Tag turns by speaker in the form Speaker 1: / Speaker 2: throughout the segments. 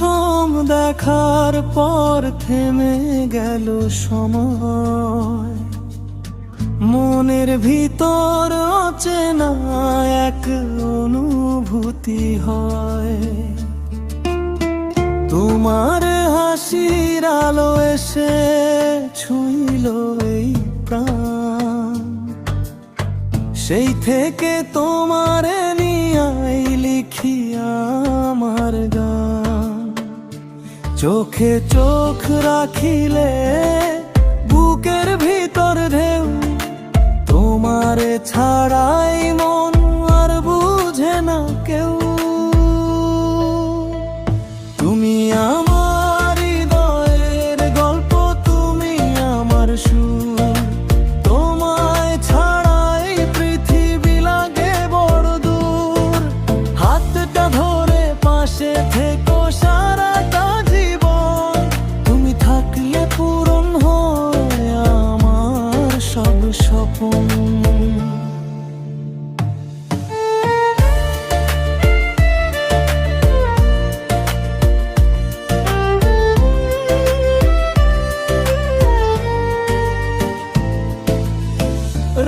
Speaker 1: প্রথম দেখার পর থেমে গেল সময়, মনের ভিতর অচেনা এক অনুভূতি হয়। তোমার হাসির আলো এসে ছুঁইল এই প্রাণ, সেই থেকে তোমারে নিয়াই লিখি আমার গান। চোখে চোখ রাখিলে বুকের ভিতর ঢেউ, তোমারে ছাড়াই মন আর বুঝে না কেউ। তুমি আমার হৃদয়ের গল্প, তুমি আমার সুর, তোমায় ছাড়াই পৃথিবী লাগে বড় দূর। হাতটা ধরে পাশে থেকো সারাটা জীবন, তুমি থাকলে পূরণ হয় আমার সব স্বপ্ন।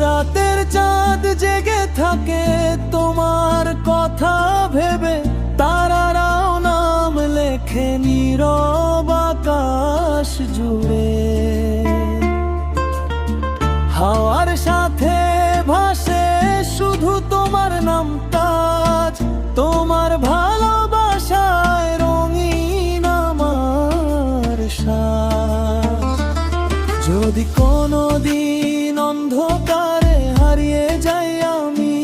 Speaker 1: রাতের চাঁদ জেগে থাকে তোমার কথা ভেবে, তারারাও নাম লেখে নীরব আকাশ জুড়ে। হাওয়ার সাথে ভাসে শুধু তোমার নামটা, তোমার ভালোবাসায় রঙিন আমার শ্বাস। যদি কোনোদিন অন্ধকারে হারিয়ে যাই আমি,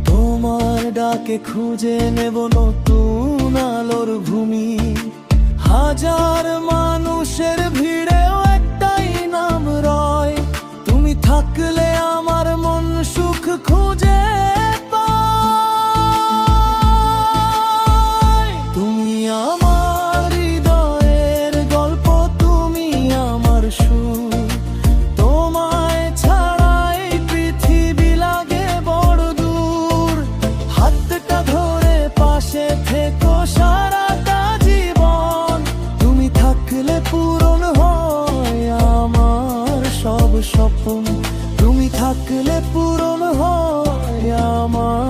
Speaker 1: তোমার ডাকে খুঁজে নেব নতুন আলোর ভূমি। হাজার মানুষের ভিড়েও একটাই নাম রয়, তুমি থাকলে আমার মন সুখ খুঁজে পায়। তুমি আমার হৃদয়ের গল্প, তুমি আমার সুর, তোমায় ছাড়াই পৃথিবী লাগে বড় দূর। হাতটা ধরে পাশে থেকো সারাটা জীবন, তুমি থাকলে পূরণ হয় আমার সব স্বপ্ন। তুমি থাকলে পূরণ হয় আমার